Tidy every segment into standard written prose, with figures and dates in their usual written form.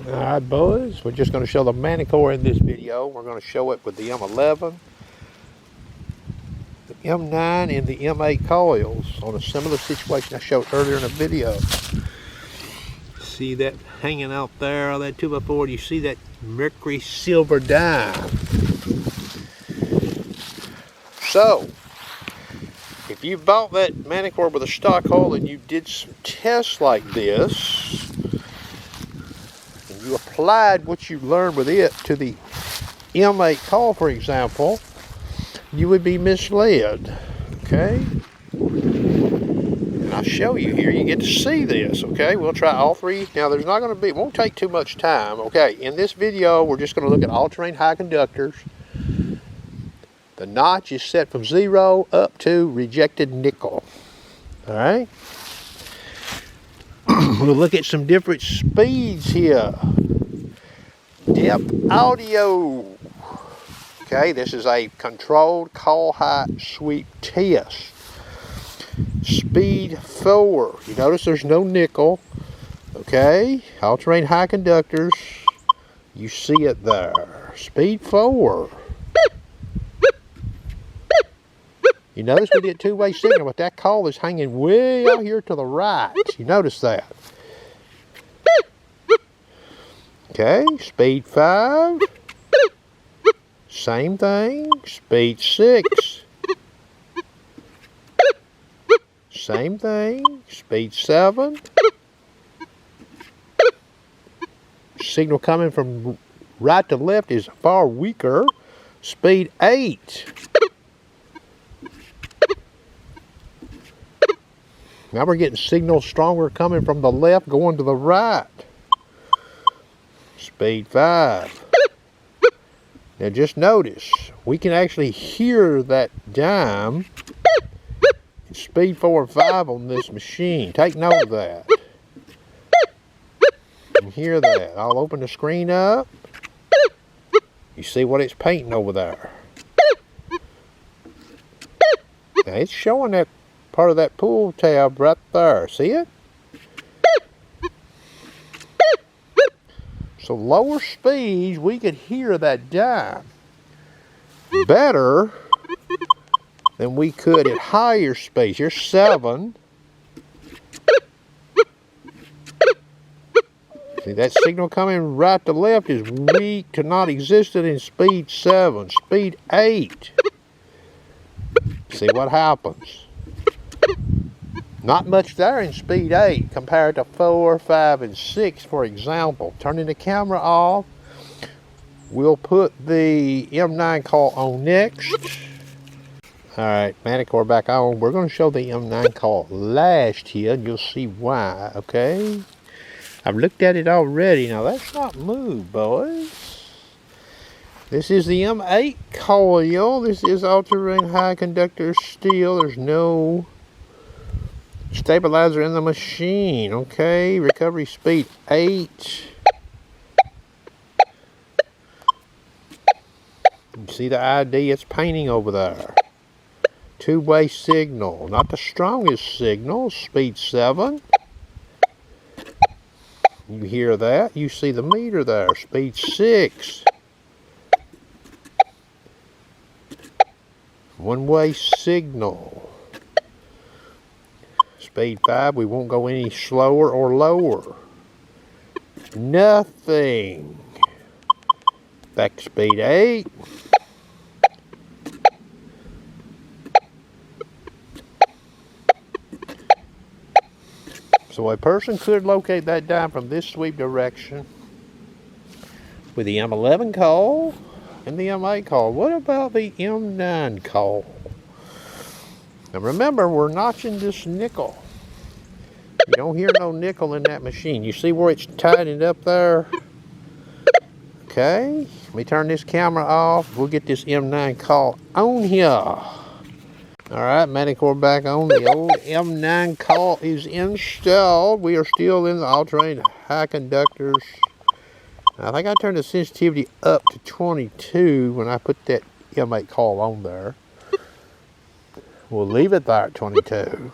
Alright boys, we're just going to show the Manticore in this video. We're going to show it with the M11, the M9, and the M8 coils on a similar situation I showed earlier in the video. See that hanging out there, all that 2x4, you see that mercury silver dime. So, if you bought that Manticore with a stock coil and you did some tests like this, you applied what you learned with it to the M8 coil, for example, you would be misled. Okay? And I'll show you here. You get to see this. Okay? We'll try all three. Now, there's not going to be, it won't take too much time. Okay? In this video, we're just going to look at all-terrain high conductors. The notch is set from 0 up to rejected nickel. All right? We'll look at some different speeds here. Depth audio. Okay, this is a controlled coil height sweep test. Speed 4. You notice there's no nickel. Okay, all-terrain high conductors. You see it there. Speed 4. You notice we get two-way signal, but that coil is hanging way out here to the right. You notice that. Okay, speed 5. Same thing. Speed 6. Same thing. Speed 7. Signal coming from right to left is far weaker. Speed 8. Now we're getting signals stronger coming from the left going to the right. Speed 5. Now just notice, we can actually hear that dime in speed 4 and 5 on this machine. Take note of that. You can hear that. I'll open the screen up. You see what it's painting over there. Now it's showing that part of that pull tab right there. See it? So lower speeds, we could hear that dime better than we could at higher speeds. Here's 7. See, that signal coming right to left is weak to not existent in speed 7. Speed 8. See what happens. Not much there in speed 8 compared to 4, 5, and 6, for example. Turning the camera off, we'll put the M9 coil on next. Alright, Manticore back on. We're going to show the M9 coil last here, and you'll see why, okay? I've looked at it already. Now, that's not moved, boys. This is the M8 coil. This is all-terrain high conductor steel. There's no stabilizer in the machine. Okay, recovery speed 8. You see the ID it's painting over there. Two-way signal, not the strongest signal. Speed 7. You hear that? You see the meter there. Speed 6. One-way signal. Speed 5, we won't go any slower or lower. Nothing. Back to speed 8. So a person could locate that dime from this sweep direction with the M11 coil and the M8 coil. What about the M9 coil? Now remember, we're notching this nickel. You don't hear no nickel in that machine. You see where it's tightened up there? Okay, let me turn this camera off. We'll get this M9 coil on here. Alright, Manticore back on. The old M9 coil is installed. We are still in the all-terrain high conductors. I think I turned the sensitivity up to 22 when I put that M8 coil on there. We'll leave it there at 22.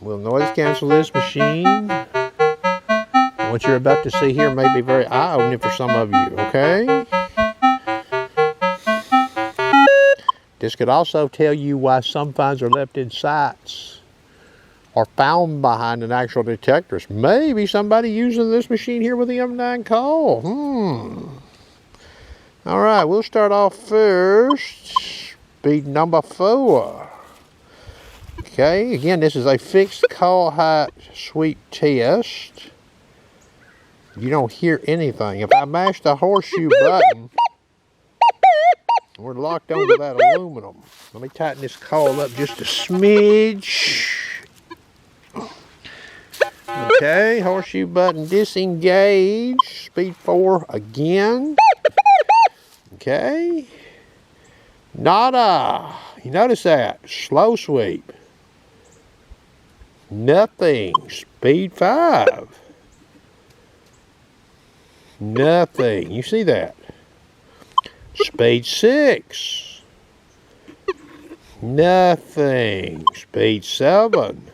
We'll noise cancel this machine. What you're about to see here may be very eye-opening for some of you, okay? This could also tell you why some finds are left in sights or found behind an actual detectors. Maybe somebody using this machine here with the M9 coil. All right, we'll start off first. Speed number 4. Okay, again, this is a fixed coil height sweep test. You don't hear anything. If I mash the horseshoe button, we're locked onto that aluminum. Let me tighten this coil up just a smidge. Okay, horseshoe button disengage. Speed 4 again. Okay. Nada. You notice that? Slow sweep. Nothing. Speed 5. Nothing. You see that? Speed 6. Nothing. Speed 7.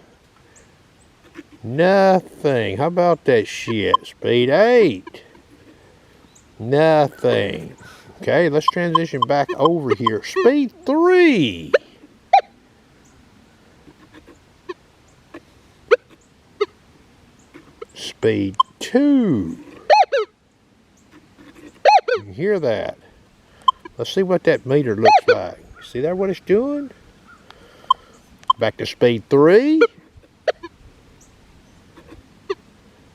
Nothing. How about that shit? Speed 8. Nothing. Okay, let's transition back over here. Speed 3. Speed 2. You hear that? Let's see what that meter looks like. See there what it's doing? Back to speed 3.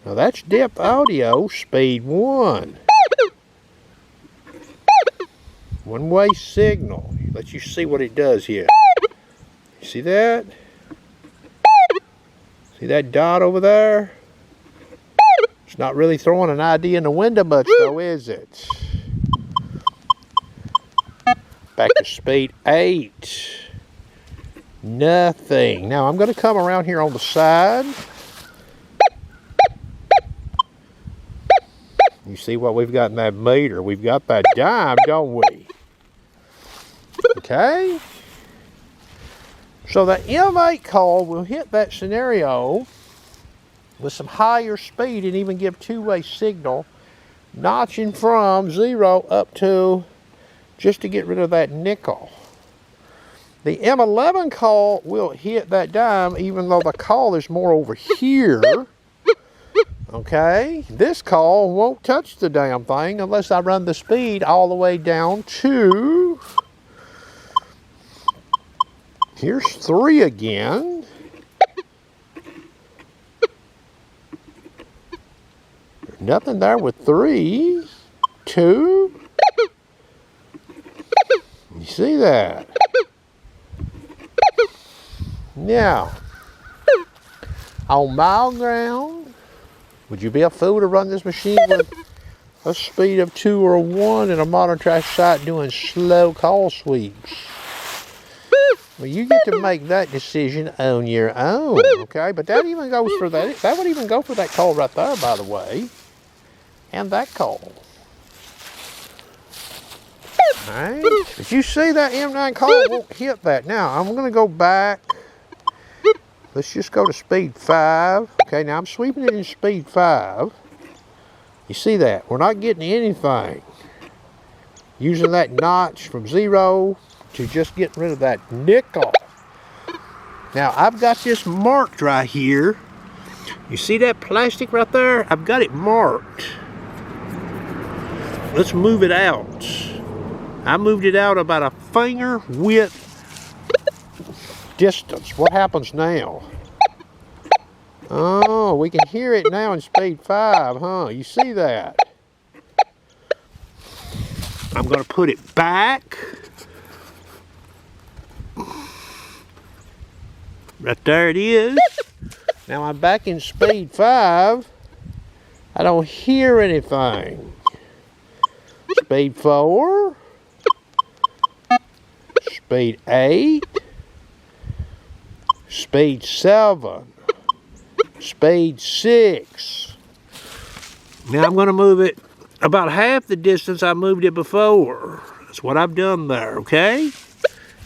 Now that's depth audio, speed 1. One-way signal. Let you see what it does here. You see that? See that dot over there? It's not really throwing an ID in the window much though, is it? Back to speed 8. Nothing. Now I'm going to come around here on the side. You see what we've got in that meter? We've got that dime, don't we? Okay. So the M8 coil will hit that scenario with some higher speed and even give two-way signal, notching from 0 up to just to get rid of that nickel. The M11 coil will hit that dime even though the coil is more over here. Okay, this coil won't touch the damn thing unless I run the speed all the way down to, here's 3 again. There's nothing there with 3, 2. You see that? Now, on mild ground, would you be a fool to run this machine with a speed of 2 or 1 in a modern trash site doing slow coil sweeps? Well, you get to make that decision on your own, okay? But that even goes for that. That would even go for that coil right there, by the way, and that coil. All right. But you see that M9 coil won't hit that. Now I'm going to go back. Let's just go to speed 5. Okay, now I'm sweeping it in speed 5. You see that? We're not getting anything. Using that notch from 0 to just getting rid of that nickel. Now, I've got this marked right here. You see that plastic right there? I've got it marked. Let's move it out. I moved it out about a finger width distance. What happens now? Oh, we can hear it now in speed 5, huh? You see that? I'm going to put it back. Right there it is. Now I'm back in speed 5. I don't hear anything. Speed 4. Speed 8. Speed 7. Speed 6. Now I'm going to move it about half the distance I moved it before. That's what I've done there, okay?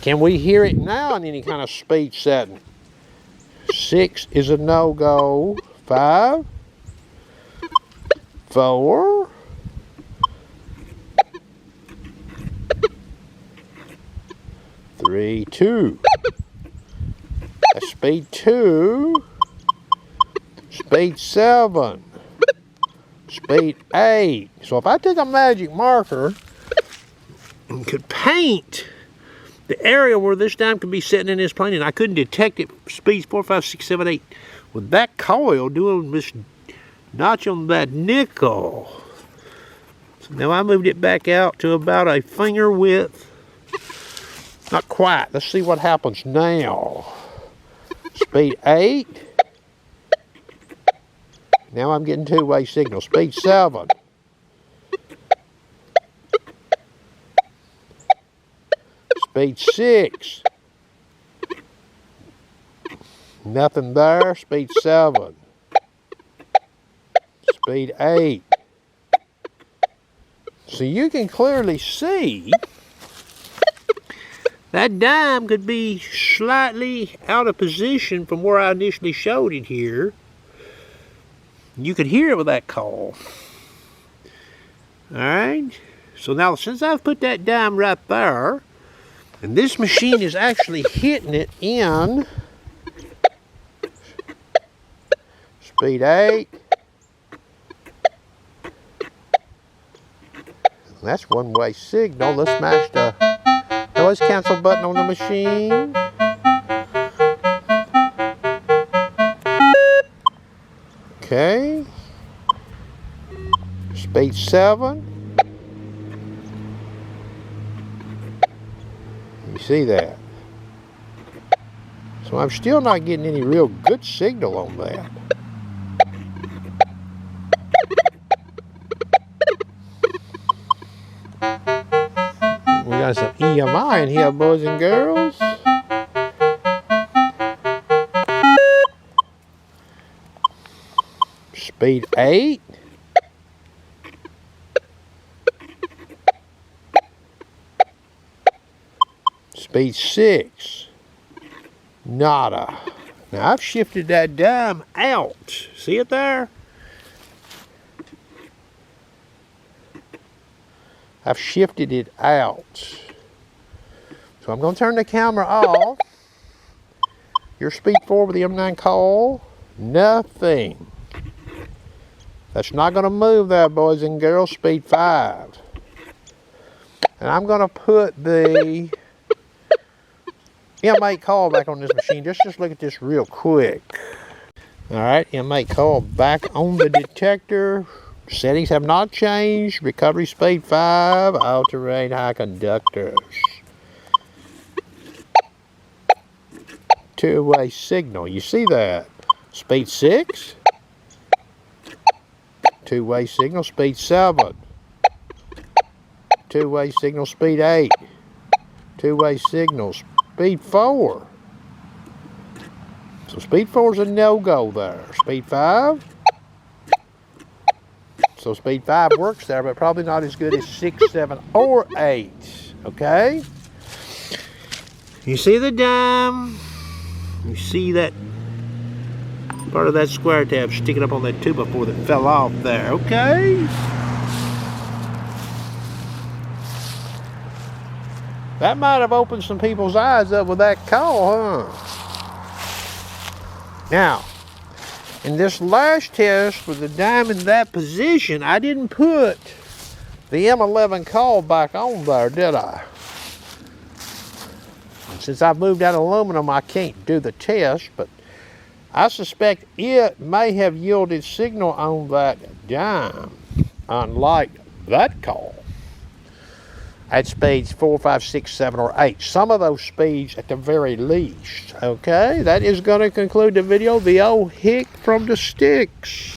Can we hear it now in any kind of speed setting? 6 is a no-go. 5. 4. Three, 2. That's speed 2. Speed 7. Speed 8. So if I took a magic marker and could paint the area where this dime could be sitting in this plane, and I couldn't detect it, speeds 4, 5, 6, 7, 8, with that coil doing this notch on that nickel. So now I moved it back out to about a finger width. Not quite. Let's see what happens now. Speed 8. Now I'm getting two-way signal. Speed 7. Speed 6. Nothing there. Speed 7. Speed 8. So you can clearly see that dime could be slightly out of position from where I initially showed it here. You could hear it with that call. Alright, so now since I've put that dime right there, and this machine is actually hitting it in speed 8. That's one-way signal. Let's smash the noise cancel button on the machine. Okay. Speed 7. You see that? So I'm still not getting any real good signal on that. We got some EMI in here, boys and girls. Speed 8. Speed 6. Nada. Now I've shifted that dime out. See it there? I've shifted it out. So I'm going to turn the camera off. Your speed 4 with the M9 coil. Nothing. That's not going to move that, boys and girls. Speed 5. And I'm going to put the M8 coil back on this machine. Just look at this real quick. Alright, M8 coil back on the detector. Settings have not changed. Recovery speed 5. All-terrain high conductors. Two-way signal. You see that? Speed 6. Two-way signal. Speed 7. Two-way signal. Speed 8. Two-way signal. Speed 4. So speed 4 is a no-go there. Speed 5. So speed 5 works there, but probably not as good as 6, 7, or 8. Okay? You see the dime. You see that part of that square tab sticking up on that 2x4 that fell off there. Okay? That might have opened some people's eyes up with that call, huh? Now, in this last test with the dime in that position, I didn't put the M11 coil back on there, did I? And since I've moved out aluminum, I can't do the test, but I suspect it may have yielded signal on that dime, unlike that coil, at speeds 4, 5, 6, 7, or 8. Some of those speeds at the very least. Okay, that is going to conclude the video. The old hick from the sticks.